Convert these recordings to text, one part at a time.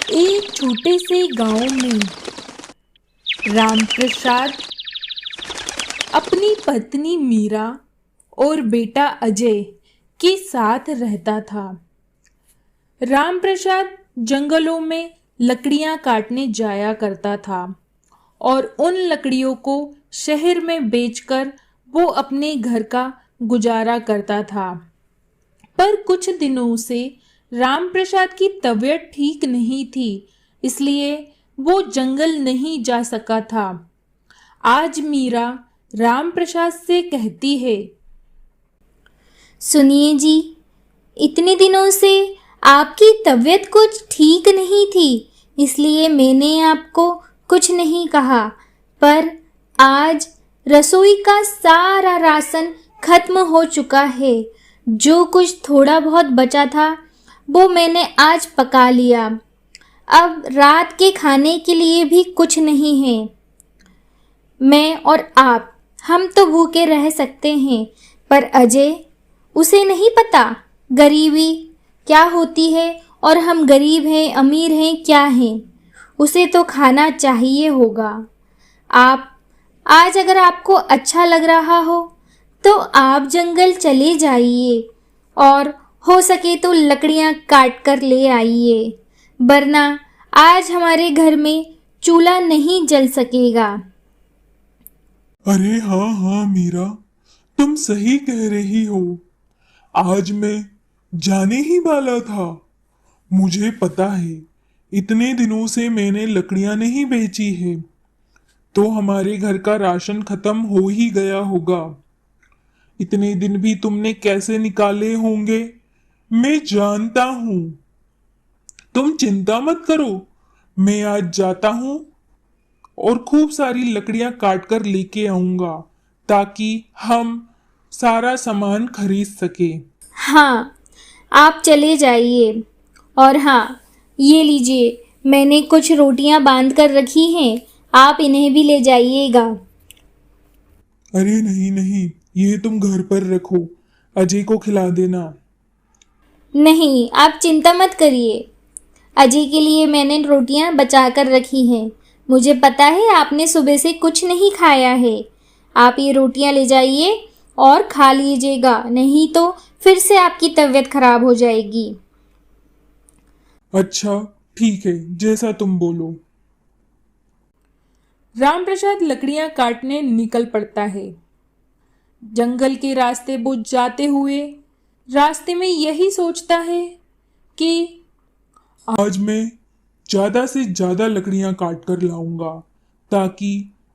एक छोटे से गांव में रामप्रसाद अपनी पत्नी मीरा और बेटा अजय के साथ रहता था। रामप्रसाद जंगलों में लकड़ियां काटने जाया करता था और उन लकड़ियों को शहर में बेचकर वो अपने घर का गुजारा करता था। पर कुछ दिनों से रामप्रसाद की तबीयत ठीक नहीं थी, इसलिए वो जंगल नहीं जा सका था। आज मीरा रामप्रसाद से कहती है, सुनिए जी, इतने दिनों से आपकी तबीयत कुछ ठीक नहीं थी, इसलिए मैंने आपको कुछ नहीं कहा। पर आज रसोई का सारा राशन खत्म हो चुका है। जो कुछ थोड़ा बहुत बचा था वो मैंने आज पका लिया। अब रात के खाने के लिए भी कुछ नहीं है। मैं और आप, हम तो भूखे रह सकते हैं, पर अजय, उसे नहीं पता गरीबी क्या होती है और हम गरीब हैं अमीर हैं क्या हैं। उसे तो खाना चाहिए होगा। आप आज अगर आपको अच्छा लग रहा हो तो आप जंगल चले जाइए और हो सके तो लकड़ियां काट कर ले आइए, वरना आज हमारे घर में चूल्हा नहीं जल सकेगा। अरे हाँ हाँ मीरा, तुम सही कह रही हो। आज मैं जाने ही वाला था। मुझे पता है इतने दिनों से मैंने लकड़ियां नहीं बेची है, तो हमारे घर का राशन खत्म हो ही गया होगा। इतने दिन भी तुमने कैसे निकाले होंगे मैं जानता हूं। तुम चिंता मत करो, मैं आज जाता हूं और खूब सारी लकड़ियां काट कर लेके आऊंगा ताकि हम सारा सामान खरीद सके। हाँ, आप चले जाइए। और हाँ, ये लीजिए, मैंने कुछ रोटियां बांध कर रखी हैं, आप इन्हें भी ले जाइएगा। अरे नहीं नहीं, ये तुम घर पर रखो, अजय को खिला देना। नहीं, आप चिंता मत करिए। अजय के लिए मैंने रोटियां बचा कर रखी हैं। मुझे पता है आपने सुबह से कुछ नहीं खाया है। आप ये रोटियां ले जाइए और खा लीजिएगा, नहीं तो फिर से आपकी तबीयत खराब हो जाएगी। अच्छा ठीक है, जैसा तुम बोलो। रामप्रसाद लकड़ियां काटने निकल पड़ता है। जंगल के रास्ते वो जाते हुए रास्ते में यही सोचता है कि आज मैं ज्यादा से ज्यादा लकड़ियां काट कर लाऊंगा ताकि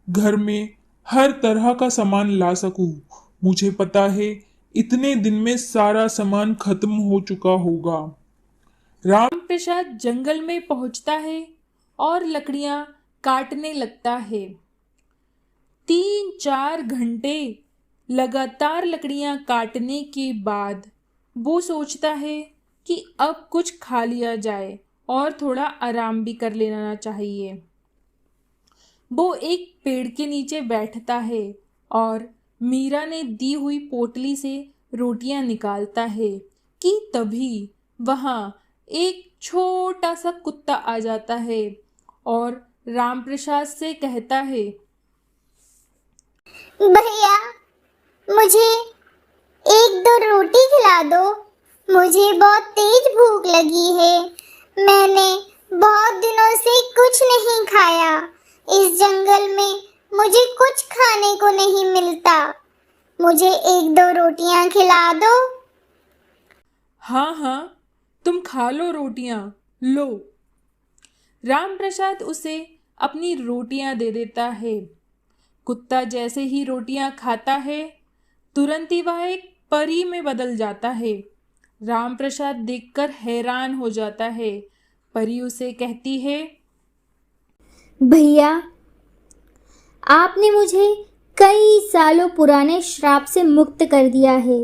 घर में हर तरह का सामान ला सकूं। मुझे पता है इतने दिन में सारा सामान खत्म हो चुका होगा। रामप्रसाद जंगल में पहुंचता है और लकड़ियां काटने लगता है। 3-4 घंटे लगातार लकड़ियां काटने के बाद वो सोचता है कि अब कुछ खा लिया जाए और थोड़ा आराम भी कर लेना चाहिए। वो एक पेड़ के नीचे बैठता है और मीरा ने दी हुई पोटली से रोटियां निकालता है कि तभी वहाँ एक छोटा सा कुत्ता आ जाता है और रामप्रसाद से कहता है, भैया, मुझे 1-2 रोटी खिला दो। मुझे बहुत तेज भूख लगी है। मैंने बहुत दिनों से कुछ नहीं खाया। इस जंगल में मुझे कुछ खाने को नहीं मिलता। मुझे 1-2 रोटियां खिला दो। हाँ हाँ, तुम खा लो रोटियां, लो। रामप्रसाद उसे अपनी रोटियां दे देता है। कुत्ता जैसे ही रोटियां खाता है, तुरंत ही वह एक परी में बदल जाता है। रामप्रसाद देखकर हैरान हो जाता है। परी उसे कहती है, भैया, आपने मुझे कई सालों पुराने श्राप से मुक्त कर दिया है।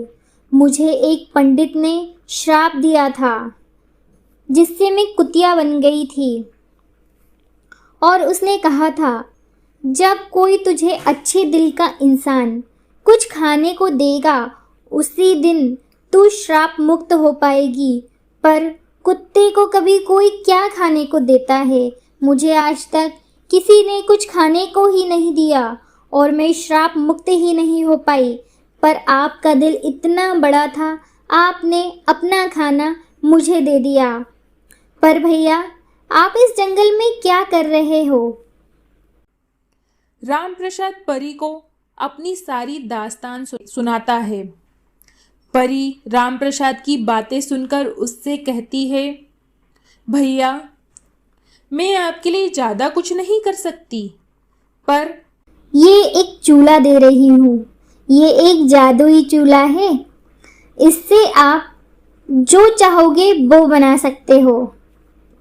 मुझे एक पंडित ने श्राप दिया था जिससे मैं कुतिया बन गई थी, और उसने कहा था जब कोई तुझे अच्छे दिल का इंसान कुछ खाने को देगा उसी दिन तू श्राप मुक्त हो पाएगी। पर कुत्ते को कभी कोई क्या खाने को देता है? मुझे आज तक किसी ने कुछ खाने को ही नहीं दिया और मैं श्राप मुक्त ही नहीं हो पाई। पर आपका दिल इतना बड़ा था, आपने अपना खाना मुझे दे दिया। पर भैया, आप इस जंगल में क्या कर रहे हो? राम प्रसाद परी को अपनी सारी दास्तान सुनाता है। परी राम प्रसाद की बातें सुनकर उससे कहती है, भैया, मैं आपके लिए ज़्यादा कुछ नहीं कर सकती, पर ये एक चूल्हा दे रही हूँ। ये एक जादुई चूल्हा है। इससे आप जो चाहोगे वो बना सकते हो।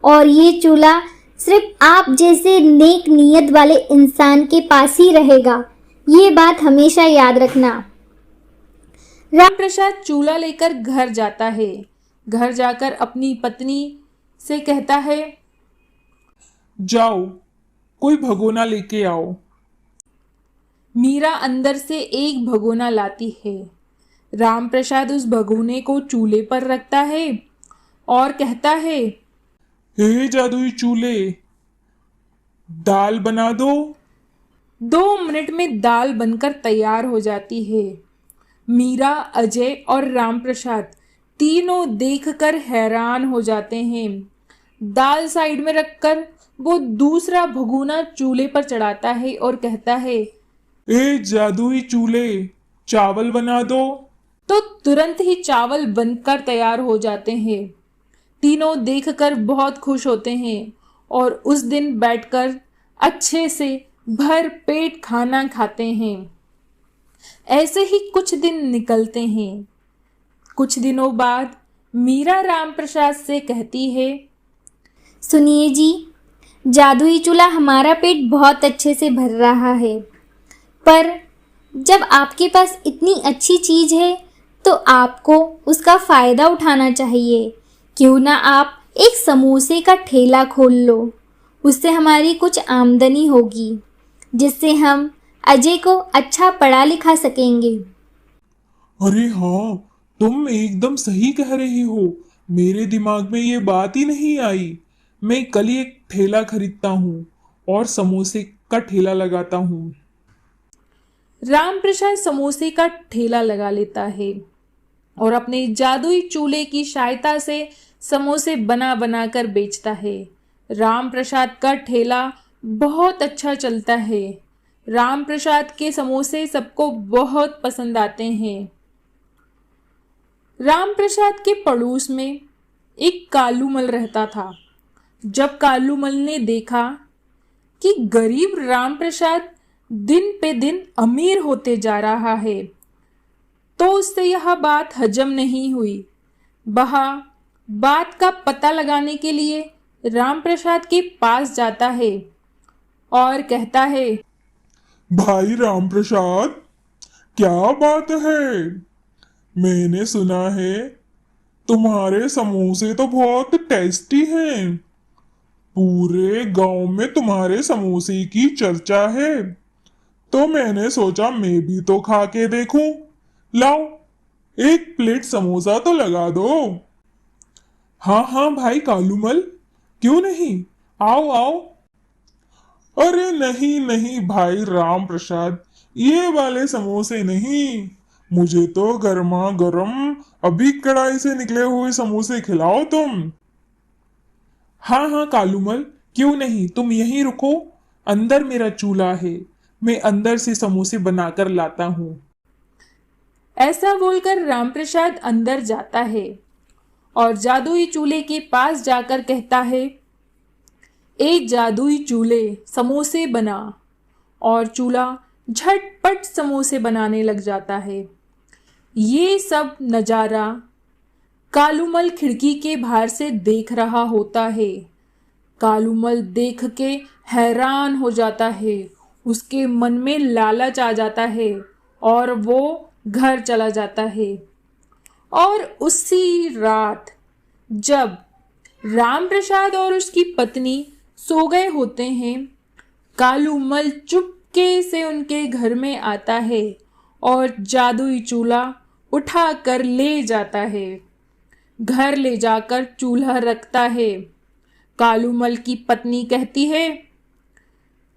और ये चूल्हा सिर्फ आप जैसे नेक नीयत वाले इंसान के पास ही रहेगा। ये बात हमेशा याद रखना। राम प्रसाद चूल्हा लेकर घर जाता है। घर जाकर अपनी पत्नी से कहता है, जाओ, कोई भगोना लेके आओ। मीरा अंदर से एक भगोना लाती है। राम प्रसाद उस भगोने को चूल्हे पर रखता है और कहता है, हे जादुई चूल्हे, दाल बना दो। 2 मिनट में दाल बनकर तैयार हो जाती है। मीरा, अजय और राम प्रसाद तीनों देखकर हैरान हो जाते हैं। दाल साइड में रखकर वो दूसरा भगोना चूल्हे पर चढ़ाता है और कहता है, ए जादुई चूल्हे, चावल बना दो। तो तुरंत ही चावल बनकर तैयार हो जाते हैं। तीनों देखकर बहुत खुश होते हैं और उस दिन बैठकर अच्छे से भर पेट खाना खाते हैं। ऐसे ही कुछ दिन निकलते हैं। कुछ दिनों बाद मीरा राम प्रसाद से कहती है, सुनिए जी, जादुई चूल्हा हमारा पेट बहुत अच्छे से भर रहा है, पर जब आपके पास इतनी अच्छी चीज़ है तो आपको उसका फ़ायदा उठाना चाहिए। क्यों ना आप एक समोसे का ठेला खोल लो। उससे हमारी कुछ आमदनी होगी, जिससे हम अजय को अच्छा पढ़ा लिखा सकेंगे। अरे हाँ, तुम एकदम सही कह रही हो। मेरे दिमाग में ये बात ही नहीं आई। मैं कल ही एक ठेला खरीदता हूँ और समोसे का ठेला लगाता हूँ। राम प्रसाद समोसे का ठेला लगा लेता है और अपने जादुई चूल्हे की सहायता से समोसे बना बना कर बेचता है। राम प्रसाद का ठेला बहुत अच्छा चलता है। राम प्रसाद के समोसे सबको बहुत पसंद आते हैं। राम प्रसाद के पड़ोस में एक कालूमल रहता था। जब कालूमल ने देखा कि गरीब राम प्रसाद दिन पे दिन अमीर होते जा रहा है, तो उससे यह बात हजम नहीं हुई। वह बात का पता लगाने के लिए राम प्रसाद के पास जाता है और कहता है, भाई राम प्रसाद, क्या बात है? मैंने सुना है तुम्हारे समोसे तो बहुत टेस्टी हैं। पूरे गांव में तुम्हारे समोसे की चर्चा है, तो मैंने सोचा मैं भी तो खा के देखूं। लाओ, 1 प्लेट समोसा तो लगा दो। हाँ हाँ भाई कालूमल, क्यों नहीं, आओ आओ। अरे नहीं नहीं भाई राम प्रसाद, ये वाले समोसे नहीं, मुझे तो गर्मा गर्म अभी कढ़ाई से निकले हुए समोसे खिलाओ तुम। हाँ हाँ कालूमल, क्यों नहीं, तुम यहीं रुको, अंदर मेरा चूल्हा है, मैं अंदर से समोसे बनाकर लाता हूँ। ऐसा बोलकर राम प्रसाद अंदर जाता है और जादुई चूल्हे के पास जाकर कहता है, एक जादुई चूल्हे समोसे बना। और चूल्हा झटपट समोसे बनाने लग जाता है। ये सब नज़ारा कालूमल खिड़की के बाहर से देख रहा होता है। कालूमल देख के हैरान हो जाता है। उसके मन में लालच आ जाता है और वो घर चला जाता है। और उसी रात जब राम प्रसाद और उसकी पत्नी सो गए होते हैं, कालूमल चुपके से उनके घर में आता है और जादुई चूल्हा उठा कर ले जाता है। घर ले जाकर चूल्हा रखता है। कालूमल की पत्नी कहती है,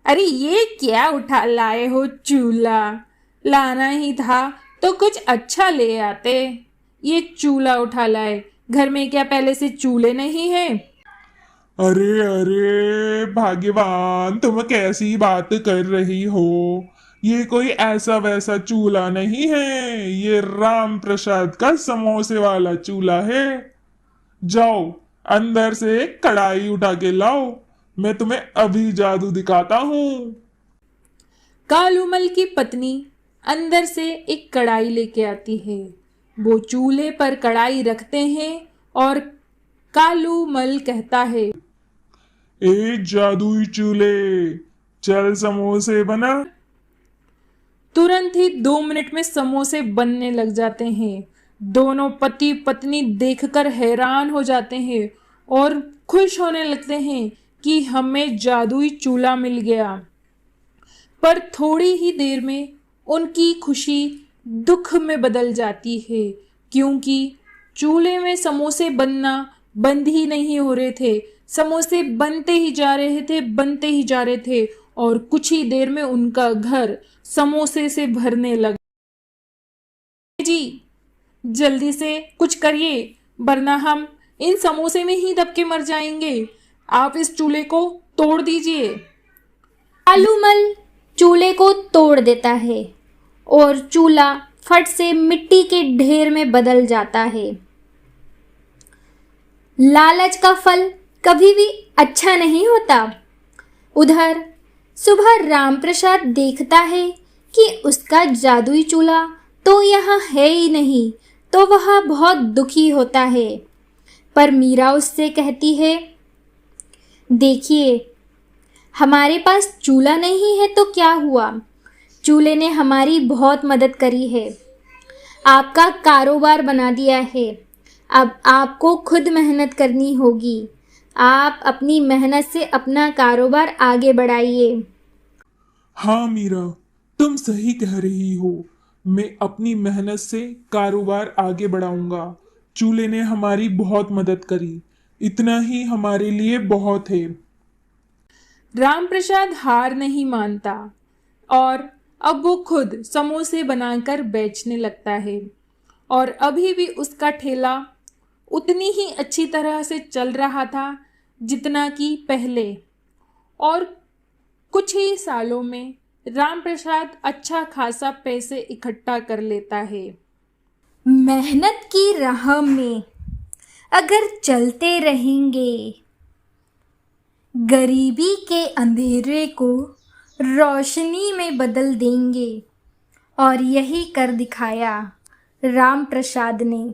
अरे ये क्या उठा लाए हो चूल्हा? लाना ही था तो कुछ अच्छा ले आते। ये चूल्हा उठा लाए, घर में क्या पहले से चूल्हे नहीं है? अरे अरे भाग्यवान, तुम कैसी बात कर रही हो? ये कोई ऐसा वैसा चूल्हा नहीं है, ये राम प्रसाद का समोसे वाला चूल्हा है। जाओ अंदर से कढ़ाई उठा के लाओ, मैं तुम्हें अभी जादू दिखाता हूँ। कालूमल की पत्नी अंदर से एक कढ़ाई लेके आती है। वो चूल्हे पर कढ़ाई रखते हैं और कालूमल कहता है, ए जादुई चूल्हे, चल समोसे बना। तुरंत ही 2 मिनट में समोसे बनने लग जाते हैं। दोनों पति पत्नी देखकर हैरान हो जाते हैं और खुश होने लगते हैं कि हमें जादुई चूल्हा मिल गया। पर थोड़ी ही देर में उनकी खुशी दुख में बदल जाती है, क्योंकि चूल्हे में समोसे बनना बंद ही नहीं हो रहे थे। समोसे बनते ही जा रहे थे और कुछ ही देर में उनका घर समोसे से भरने लगा। जी जल्दी से कुछ करिए, वरना हम इन समोसे में ही दब के मर जाएंगे। आप इस चूल्हे को तोड़ दीजिए। कालूमल चूल्हे को तोड़ देता है और चूल्हा फट से मिट्टी के ढेर में बदल जाता है। लालच का फल कभी भी अच्छा नहीं होता। उधर सुबह रामप्रसाद देखता है कि उसका जादुई चूल्हा तो यहाँ है ही नहीं, तो वह बहुत दुखी होता है। पर मीरा उससे कहती है, देखिए हमारे पास चूल्हा नहीं है तो क्या हुआ, चूल्हे ने हमारी बहुत मदद करी है, आपका कारोबार बना दिया है। अब आपको खुद मेहनत करनी होगी। आप अपनी मेहनत से अपना कारोबार आगे बढ़ाइए। हाँ मीरा, तुम सही कह रही हो। मैं अपनी मेहनत से कारोबार आगे बढ़ाऊंगा। चूल्हे ने हमारी बहुत मदद करी, इतना ही हमारे लिए बहुत है। रामप्रसाद हार नहीं मानता और अब वो खुद समोसे बनाकर बेचने लगता है और अभी भी उसका ठेला उतनी ही अच्छी तरह से चल रहा था जितना कि पहले। और कुछ ही सालों में रामप्रसाद अच्छा खासा पैसे इकट्ठा कर लेता है। मेहनत की राह में अगर चलते रहेंगे, गरीबी के अंधेरे को रोशनी में बदल देंगे। और यही कर दिखाया रामप्रसाद ने।